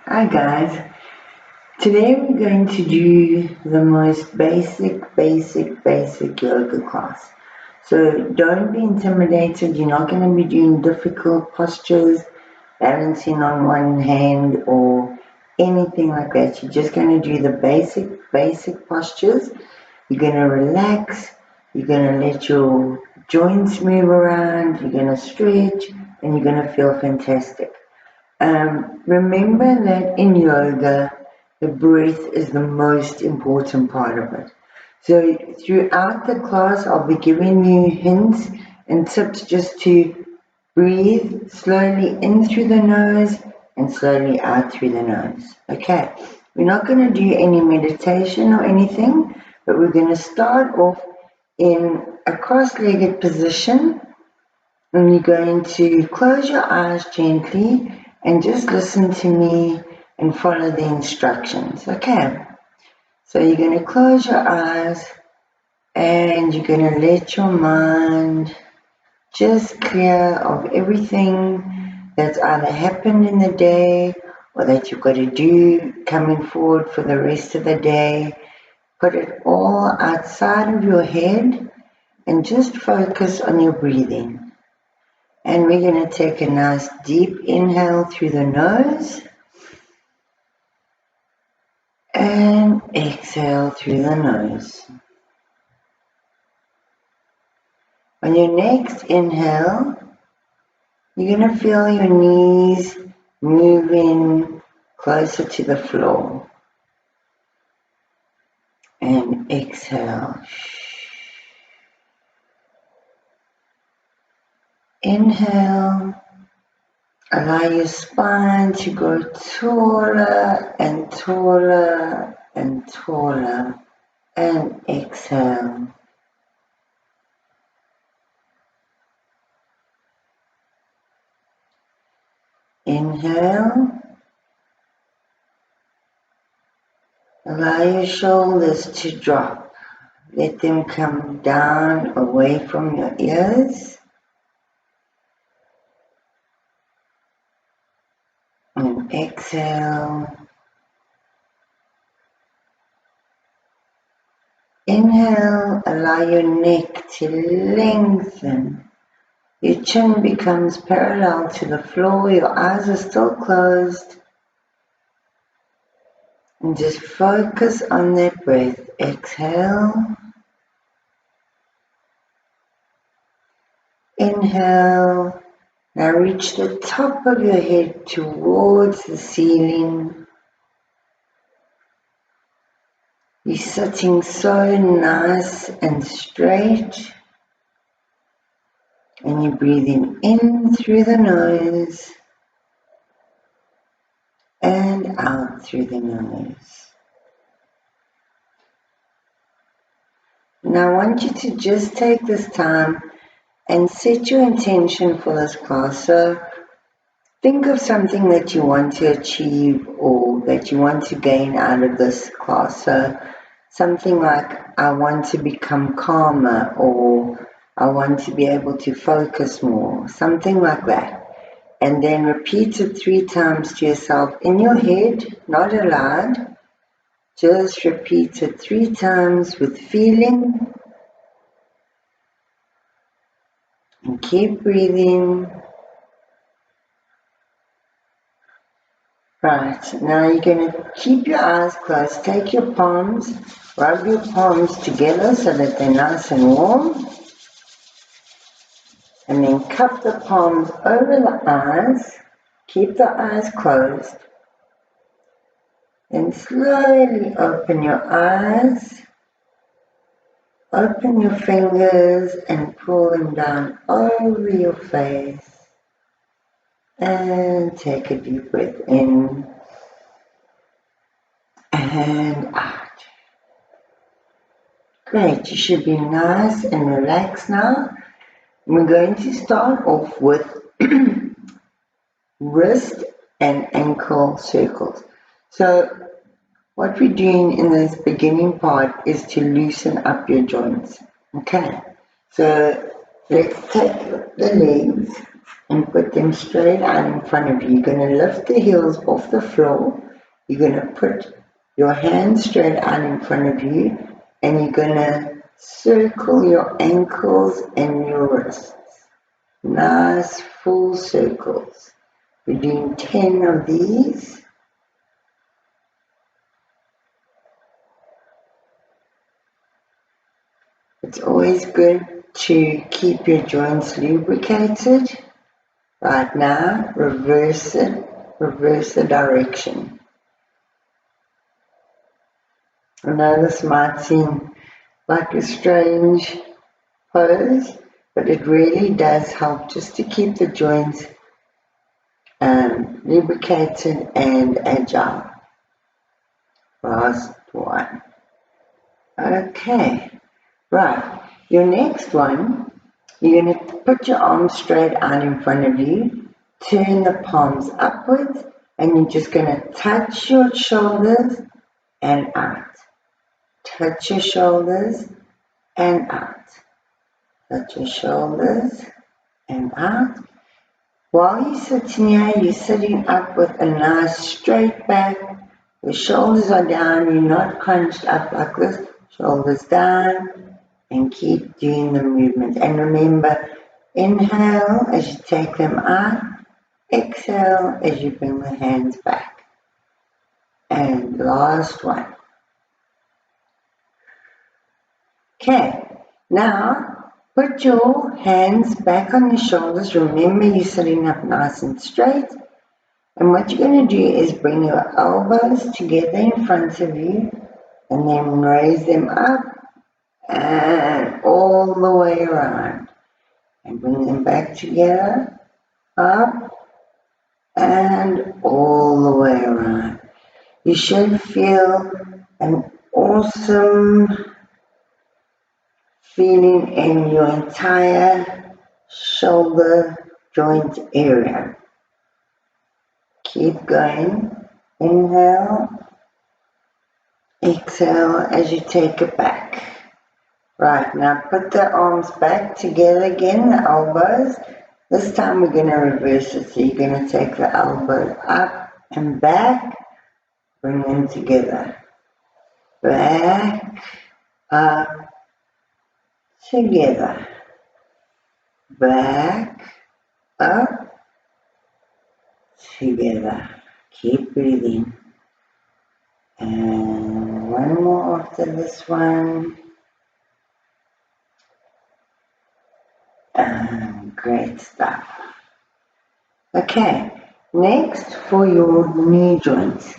Hi guys, today we're going to do the most basic yoga class. So don't be intimidated, you're not going to be doing difficult postures, balancing on one hand or anything like that. You're just going to do the basic postures. You're going to relax, you're going to let your joints move around, you're going to stretch, and you're going to feel fantastic. Remember that in yoga, the breath is the most important part of it. So throughout the class, I'll be giving you hints and tips just to breathe slowly in through the nose and slowly out through the nose. Okay, we're not going to do any meditation or anything, but we're going to start off in a cross-legged position, and you're going to close your eyes gently and just listen to me and follow the instructions. Okay, so you're going to close your eyes and you're going to let your mind just clear of everything that's either happened in the day or that you've got to do coming forward for the rest of the day. Put it all outside of your head and just focus on your breathing. And we're going to take a nice deep inhale through the nose and exhale through the nose. On your next inhale, you're going to feel your knees moving closer to the floor. And exhale. Inhale. Allow your spine to grow taller and taller and taller. And exhale. Inhale. Allow your shoulders to drop. Let them come down away from your ears. And exhale. Inhale, allow your neck to lengthen. Your chin becomes parallel to the floor. Your eyes are still closed. And just focus on that breath. Exhale. Inhale. Now reach the top of your head towards the ceiling. You're sitting so nice and straight. And you're breathing in through the nose and out through the nose. Now I want you to just take this time and set your intention for this class. So think of something that you want to achieve or that you want to gain out of this class. So something like, I want to become calmer, or I want to be able to focus more, something like that. And then repeat it 3 times to yourself in your head, not aloud. Just repeat it 3 times with feeling. And keep breathing. Right, now you're going to keep your eyes closed. Take your palms, rub your palms together so that they're nice and warm. And then cup the palms over the eyes. Keep the eyes closed. And slowly open your eyes. Open your fingers and pull them down over your face. And take a deep breath in and out. Great, you should be nice and relaxed now. We're going to start off with wrist and ankle circles. So what we're doing in this beginning part is to loosen up your joints. Okay, so let's take the legs and put them straight out in front of you. You're going to lift the heels off the floor. You're going to put your hands straight out in front of you, and you're going to circle your ankles and your wrists. Nice full circles. We're doing 10 of these. It's always good to keep your joints lubricated. Right now, reverse it, reverse the direction. I know this might seem like a strange pose, but it really does help just to keep the joints lubricated and agile. Last one. Okay, right. Your next one, you're going to put your arms straight out in front of you, turn the palms upwards, and you're just going to touch your shoulders and out. Touch your shoulders and out. Touch your shoulders and out. While you're sitting here, you're sitting up with a nice straight back. Your shoulders are down, you're not crunched up like this. Shoulders down, and keep doing the movement. And remember, inhale as you take them out, exhale as you bring the hands back. And last one. Okay, now put your hands back on your shoulders. Remember, you're sitting up nice and straight. And what you're going to do is bring your elbows together in front of you and then raise them up and all the way around. And bring them back together, up and all the way around. You should feel an awesome feeling in your entire shoulder joint area. Keep going. Inhale, exhale as you take it back. Right, now put the arms back together again, the elbows. This time we're going to reverse it. So you're going to take the elbows up and back, bring them together. Back, up, together. Back, up, together. Keep breathing. And one more after this one. Great stuff. Okay, next for your knee joints,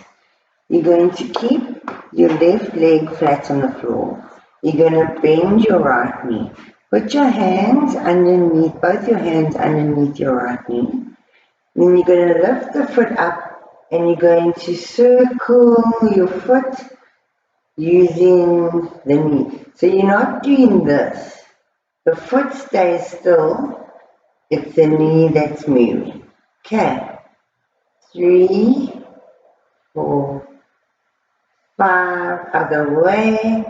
you're going to keep your left leg flat on the floor. You're going to bend your right knee. Put your hands underneath, both your hands underneath your right knee. Then you're going to lift the foot up and you're going to circle your foot using the knee. So you're not doing this. The foot stays still. It's the knee that's moving. Okay. 3, 4, 5. Other way.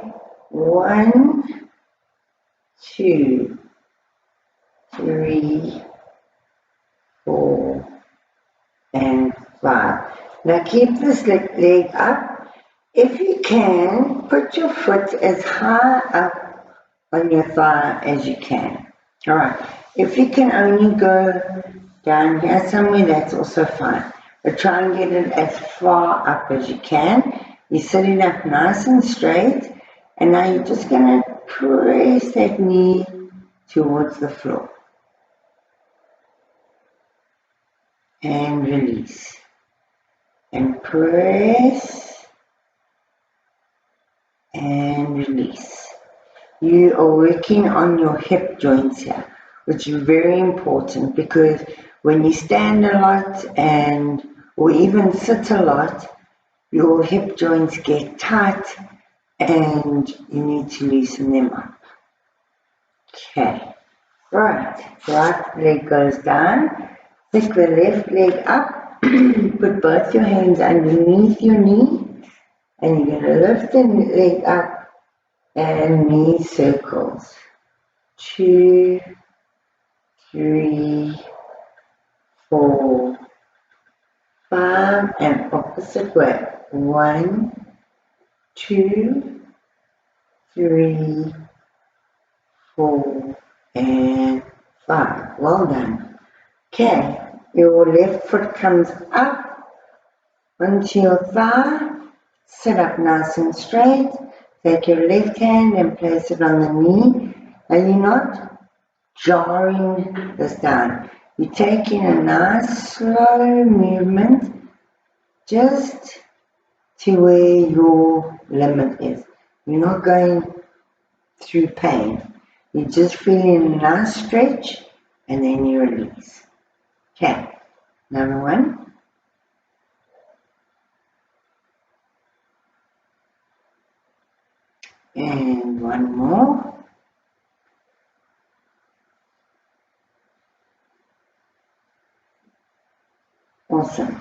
1, 2, 3, 4, and 5. Now keep this leg up. If you can, put your foot as high up on your thigh as you can. Alright, if you can only go down here somewhere, that's also fine. But try and get it as far up as you can. You're sitting up nice and straight. And now you're just going to press that knee towards the floor. And release. And press. And release. You are working on your hip joints here, which is very important because when you stand a lot or even sit a lot, your hip joints get tight and you need to loosen them up. Okay, right leg goes down, pick the left leg up, put both your hands underneath your knee and you're going to lift the leg up and knee circles. 2, 3, 4, 5, and opposite way. 1, 2, 3, 4, and 5. Well done. Okay, your left foot comes up onto your thigh. Sit up nice and straight. Take your left hand and place it on the knee. And you're not jarring this down. You're taking a nice slow movement just to where your limit is. You're not going through pain. You're just feeling a nice stretch and then you release. Okay, another one. And one more. Awesome.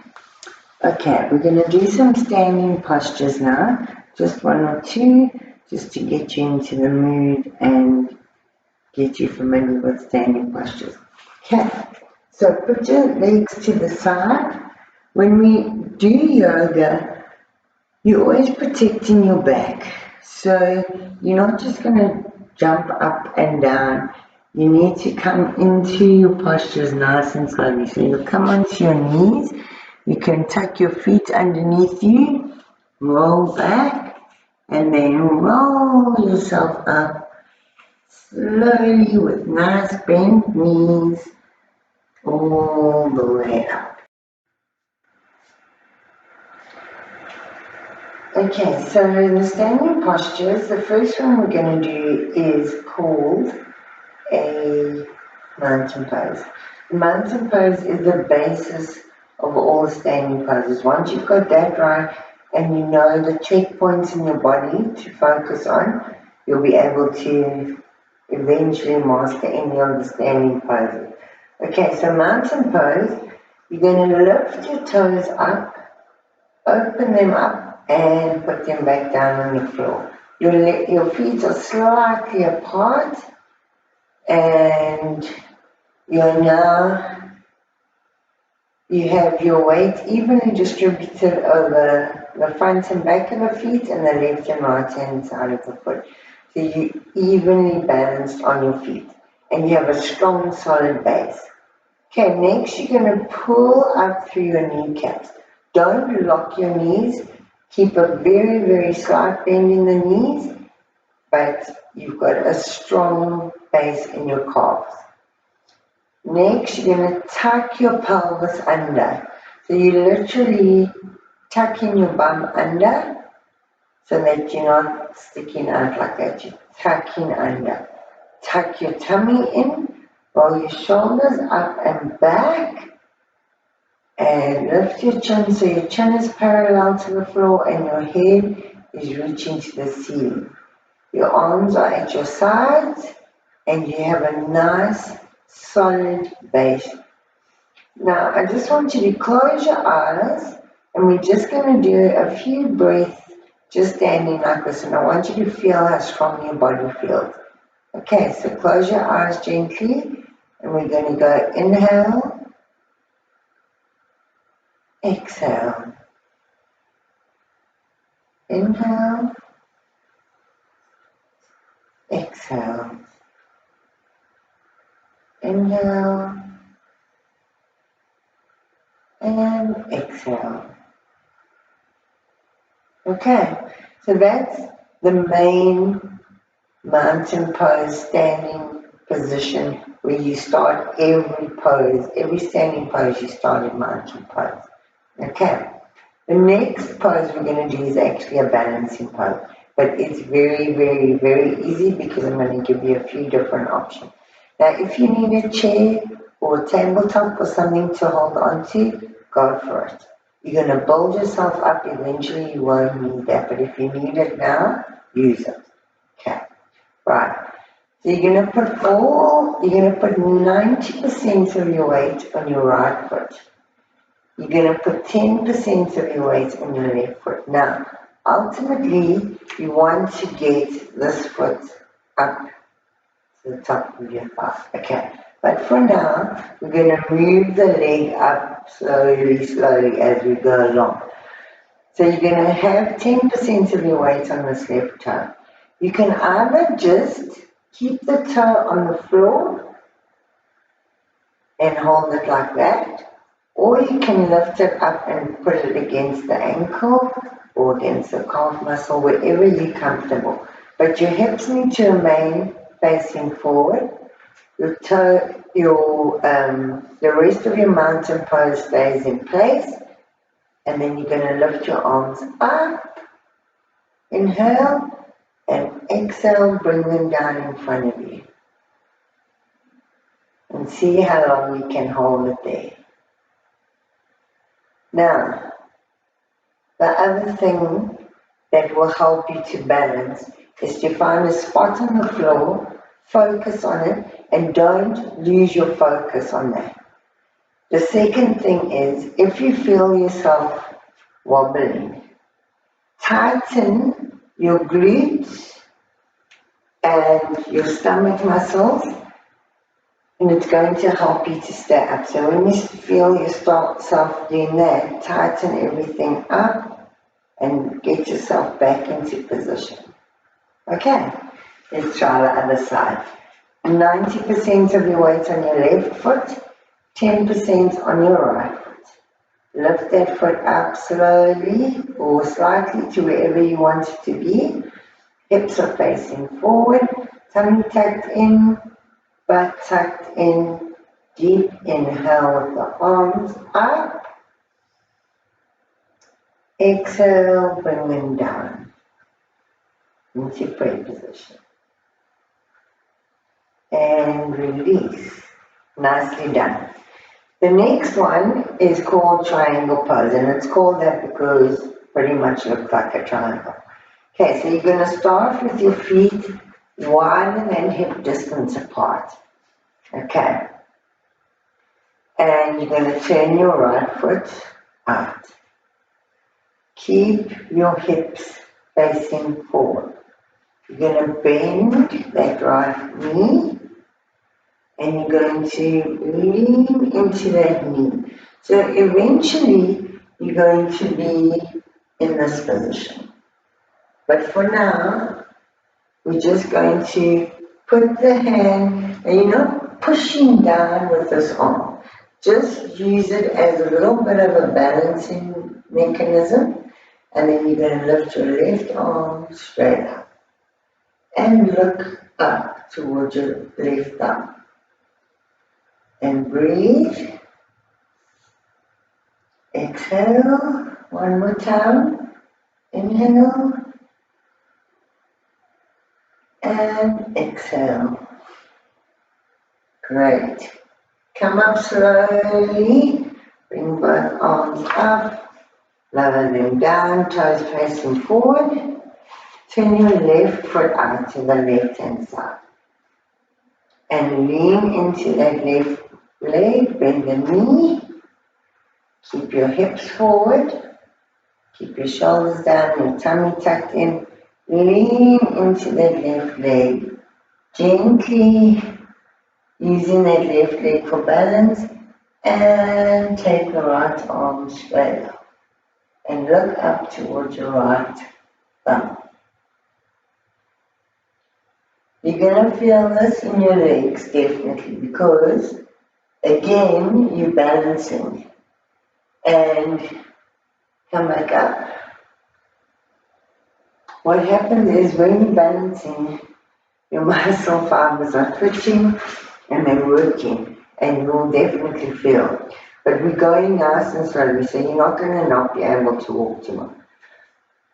Okay, we're going to do some standing postures now. Just one or two, just to get you into the mood and get you familiar with standing postures. Okay, so put your legs to the side. When we do yoga, you're always protecting your back. So you're not just going to jump up and down. You need to come into your postures nice and slowly. So you'll come onto your knees. You can tuck your feet underneath you, roll back, and then roll yourself up slowly with nice bent knees all the way up. Okay, so in the standing postures, the first one we're going to do is called a mountain pose. The mountain pose is the basis of all the standing poses. Once you've got that right and you know the checkpoints in your body to focus on, you'll be able to eventually master any of the standing poses. Okay, so mountain pose, you're going to lift your toes up, open them up and put them back down on the floor. Your feet are slightly apart and you have your weight evenly distributed over the front and back of the feet and the left and right hand side of the foot. So you're evenly balanced on your feet and you have a strong solid base. Okay, next you're going to pull up through your kneecaps. Don't lock your knees. Keep a very, very slight bend in the knees, but you've got a strong base in your calves. Next, you're going to tuck your pelvis under. So you're literally tucking your bum under so that you're not sticking out like that. You're tucking under. Tuck your tummy in, roll your shoulders up and back, and lift your chin so your chin is parallel to the floor and your head is reaching to the ceiling. Your arms are at your sides and you have a nice solid base. Now I just want you to close your eyes and we're just going to do a few breaths just standing like this, and I want you to feel how strong your body feels. Okay, so close your eyes gently and we're going to go inhale, exhale, inhale, exhale, inhale, and exhale. Okay, so that's the main mountain pose standing position where you start every pose, every standing pose you start in mountain pose. Okay, the next pose we're going to do is actually a balancing pose, but it's very, very, very easy because I'm going to give you a few different options. Now, if you need a chair or a tabletop or something to hold on to, go for it. You're going to build yourself up, eventually you won't need that, but if you need it now, use it. Okay, right. So you're going to put 90% of your weight on your right foot. You're going to put 10% of your weight on your left foot. Now, ultimately, you want to get this foot up to the top of your thigh. Okay, But for now, we're going to move the leg up slowly as we go along. So you're going to have 10% of your weight on this left toe. You can either just keep the toe on the floor and hold it like that, or you can lift it up and put it against the ankle or against the calf muscle, wherever you're comfortable. But your hips need to remain facing forward. Your toe, the rest of your mountain pose stays in place, and then you're going to lift your arms up, inhale, and exhale, bring them down in front of you. And see how long you can hold it there. Now, the other thing that will help you to balance is to find a spot on the floor, focus on it, and don't lose your focus on that. The second thing is, if you feel yourself wobbling, tighten your glutes and your stomach muscles, and it's going to help you to stay up. So when you feel yourself doing that, tighten everything up and get yourself back into position. Okay, let's try the other side. 90% of your weight on your left foot, 10% on your right foot. Lift that foot up slowly or slightly to wherever you want it to be. Hips are facing forward, tummy tucked in, butt tucked in. Deep inhale with the arms up. Exhale, bring them down into prayer position. And release. Nicely done. The next one is called triangle pose, and it's called that because it pretty much looks like a triangle. Okay, so you're going to start with your feet wider than hip distance apart. Okay. And you're going to turn your right foot out. Keep your hips facing forward. You're going to bend that right knee, and you're going to lean into that knee. So eventually, you're going to be in this position. But for now, we're just going to put the hand, and you're not pushing down with this arm. Just use it as a little bit of a balancing mechanism, and then you're going to lift your left arm straight up and look up towards your left thumb. And breathe. Exhale. One more time. Inhale. And exhale. Great. Come up slowly. Bring both arms up. Lower them down. Toes facing forward. Turn your left foot out to the left hand side. And lean into that left leg, bend the knee, keep your hips forward, keep your shoulders down, your tummy tucked in, lean into that left leg, gently using that left leg for balance, and take the right arm straight up, and look up towards your right thumb. You're going to feel this in your legs, definitely, because again, you're balancing. And come back up. What happens is when you're balancing, your muscle fibers are twitching and they're working, and you'll definitely feel it. But we're going nice and slowly, so you're not going to not be able to walk too much.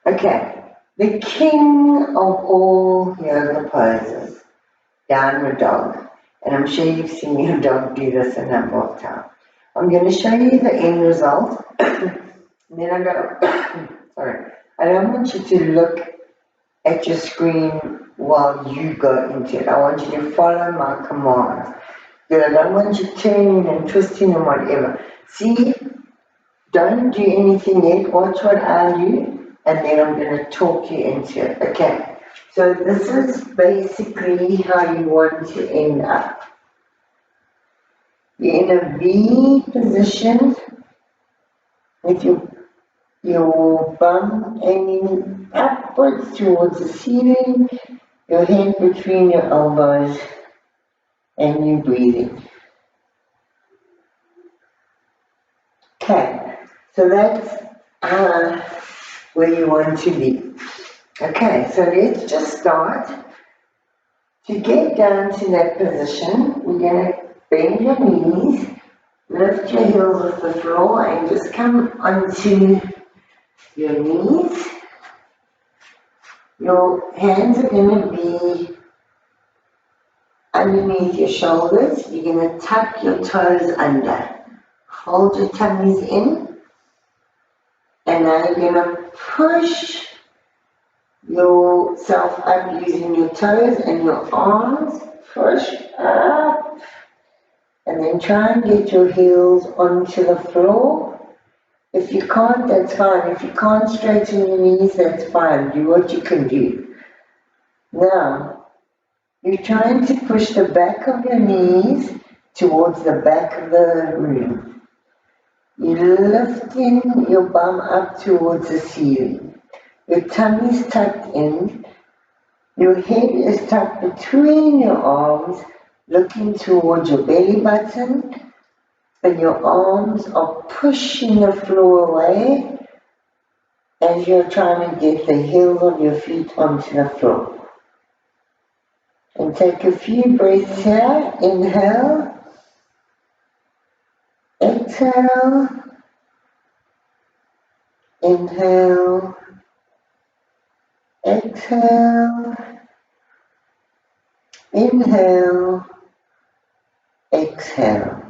Okay, the king of all yoga poses, downward dog. And I'm sure you've seen your dog do this a number of times. I'm going to show you the end result. Then I go, sorry, I don't want you to look at your screen while you go into it. I want you to follow my commands. Because I don't want you turning and twisting and whatever. See, don't do anything yet. Watch what I do, and then I'm going to talk you into it. Okay. So this is basically how you want to end up. You're in a V position with your bum aiming upwards towards the ceiling, your head between your elbows, and you breathing. Okay, so that's where you want to be. Okay, so let's just start. To get down to that position, we're going to bend your knees, lift your heels off the floor, and just come onto your knees. Your hands are going to be underneath your shoulders. You're going to tuck your toes under. Hold your tummies in. And now you're going to push yourself up using your toes and your arms. Push up. And then try and get your heels onto the floor. If you can't, that's fine. If you can't straighten your knees, that's fine. Do what you can do. Now, you're trying to push the back of your knees towards the back of the room. You're lifting your bum up towards the ceiling. Your tummy's tucked in. Your head is tucked between your arms, looking towards your belly button, and your arms are pushing the floor away as you're trying to get the heels of your feet onto the floor. And take a few breaths here. Inhale. Exhale. Inhale. Exhale. Inhale. Exhale.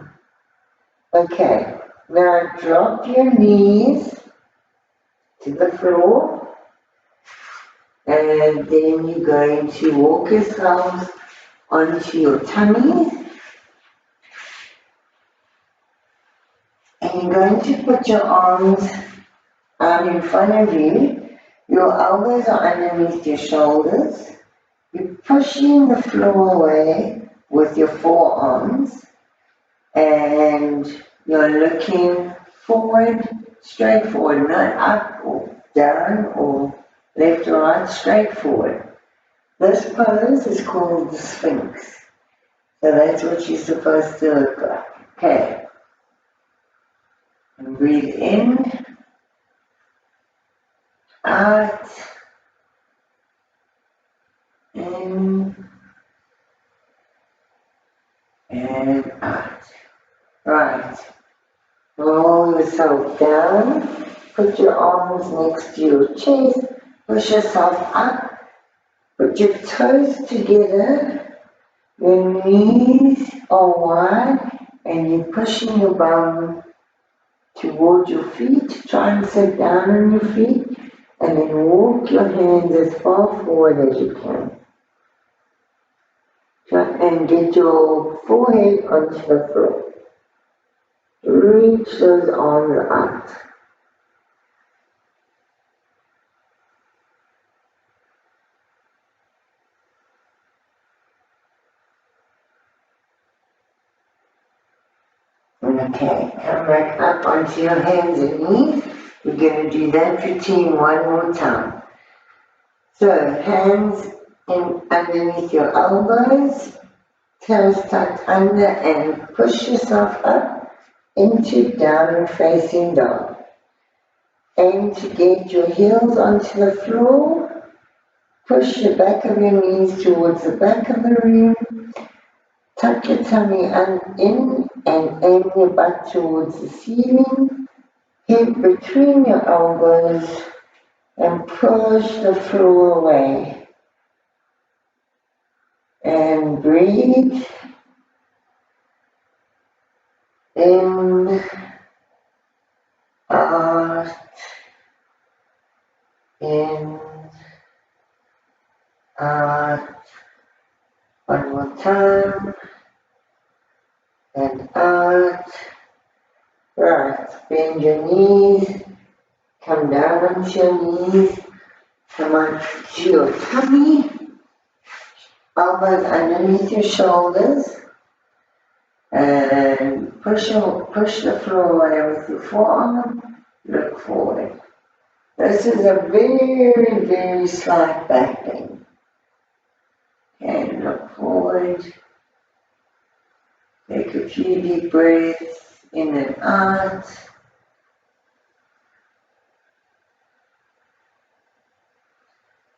Okay, now drop your knees to the floor, and then you're going to walk yourselves onto your tummies, and you're going to put your arms out in front of you. Your elbows are underneath your shoulders. You're pushing the floor away with your forearms, and you're looking forward, straight forward, not up or down or left or right, straight forward. This pose is called the Sphinx. So that's what you're supposed to look like. Okay. And breathe in, out, in, and out. Right. Roll yourself down. Put your arms next to your chest. Push yourself up. Put your toes together. Your knees are wide, and you're pushing your bum towards your feet. Try and sit down on your feet, and then walk your hands as far forward as you can. Try and get your forehead onto the floor. Reach those arms out. Okay, come back up onto your hands and knees. We're going to do that routine one more time. So, hands in underneath your elbows, toes tucked under, and push yourself up into downward facing dog. Aim to get your heels onto the floor. Push the back of your knees towards the back of the room. Tuck your tummy in and aim your butt towards the ceiling. Head between your elbows and push the floor away. And breathe. In, out, in, out. One more time. And out. Right, bend your knees, come down onto your knees, come onto your tummy, elbows underneath your shoulders, And push the floor away with your forearm, look forward. This is a very, very slight back bend. And look forward. Take a few deep breaths in and out.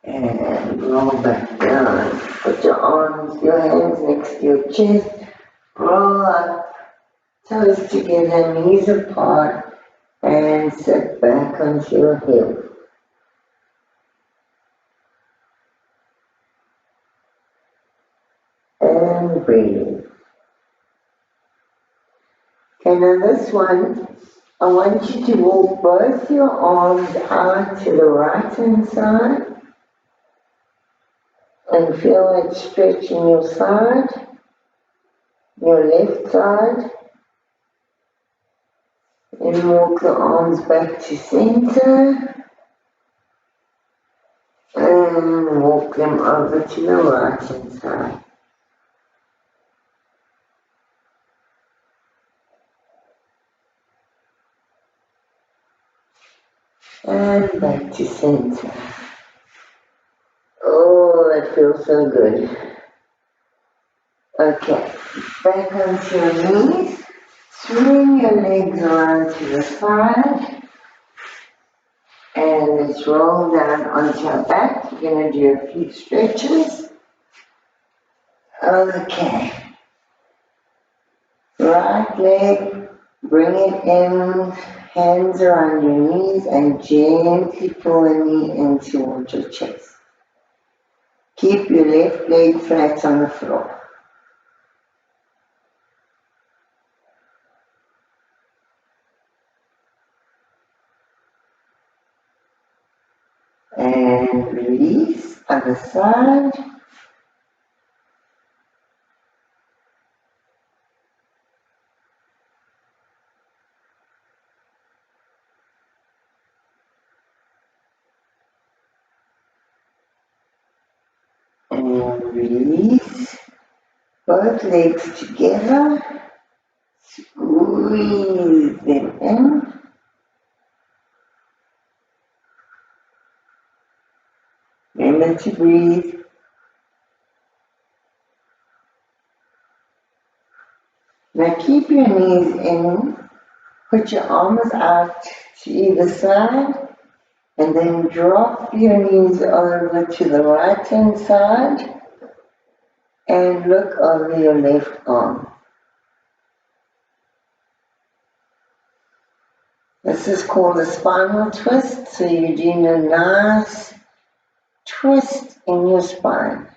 And roll back down. Put your hands next to your chest. Roll up, toes together, knees apart, and sit back onto your hip. And breathe. Okay, now this one, I want you to walk both your arms out to the right hand side and feel it stretching your side, your left side, and walk the arms back to center and walk them over to the right hand side. And back to center. Oh, that feels so good. Okay, back onto your knees. Swing your legs around to the side. And let's roll down onto our back. We're going to do a few stretches. Okay. Right leg, bring it in, hands around your knees and gently pull the knee in towards your chest. Keep your left leg flat on the floor. And release, other side. And release, both legs together. Squeeze them in. Remember to breathe. Now keep your knees in, put your arms out to either side, and then drop your knees over to the right hand side and look over your left arm. This is called a spinal twist, so you're doing a nice twist in your spine.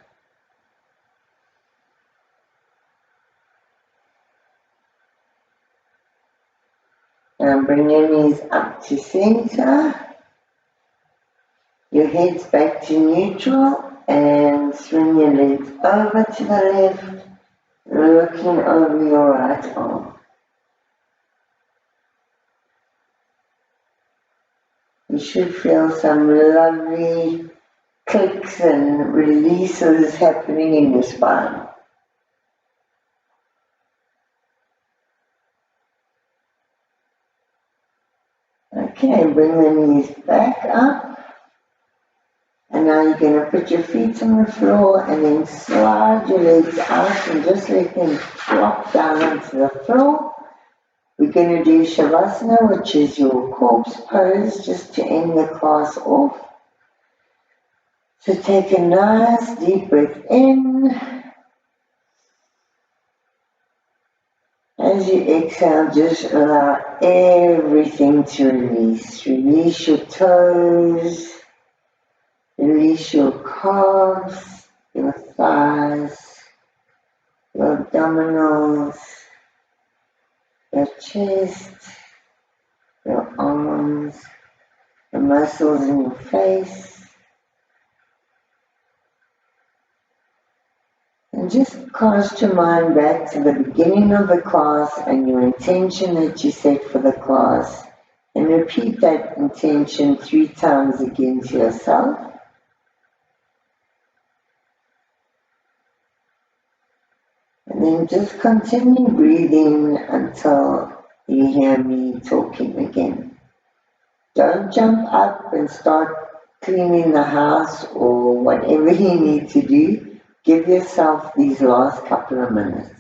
Now bring your knees up to center, your head's back to neutral, and swing your legs over to the left, looking over your right arm. You should feel some lovely clicks and releases happening in your spine. Okay, bring the knees back up. And now you're going to put your feet on the floor and then slide your legs out and just let them drop down onto the floor. We're going to do Shavasana, which is your corpse pose, just to end the class off. So take a nice deep breath in. As you exhale, just allow everything to release. Release your toes, release your calves, your thighs, your abdominals, your chest, your arms, the muscles in your face. And just cast your mind back to the beginning of the class and your intention that you set for the class. And repeat that intention 3 times again to yourself. And then just continue breathing until you hear me talking again. Don't jump up and start cleaning the house or whatever you need to do. Give yourself these last couple of minutes.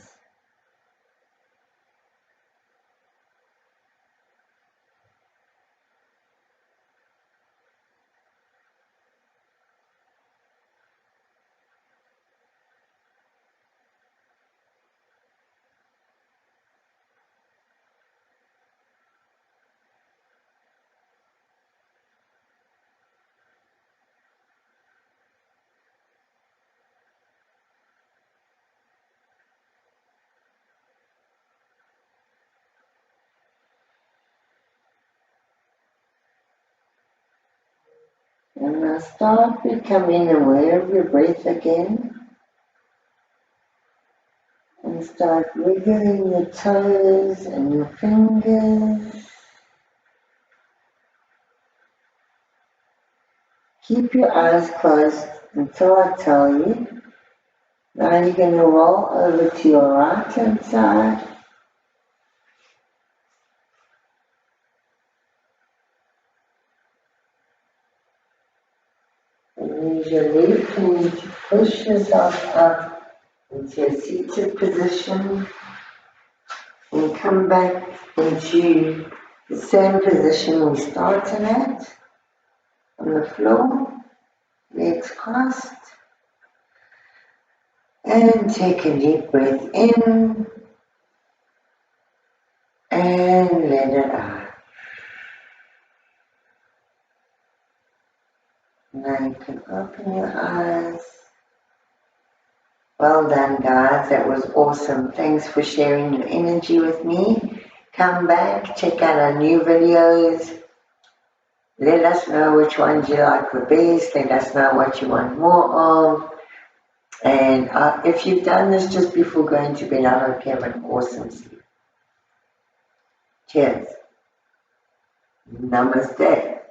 And now start becoming aware of your breath again. And start wiggling your toes and your fingers. Keep your eyes closed until I tell you. Now you're going to roll over to your right hand side. And use your left knee to push yourself up into a seated position and come back into the same position we started at on the floor, legs crossed, and take a deep breath in and let it out. Now you can open your eyes. Well done, guys. That was awesome. Thanks for sharing your energy with me. Come back, check out our new videos. Let us know which ones you like the best. Let us know what you want more of. And if you've done this just before going to bed, I hope you have an awesome sleep. Cheers. Namaste.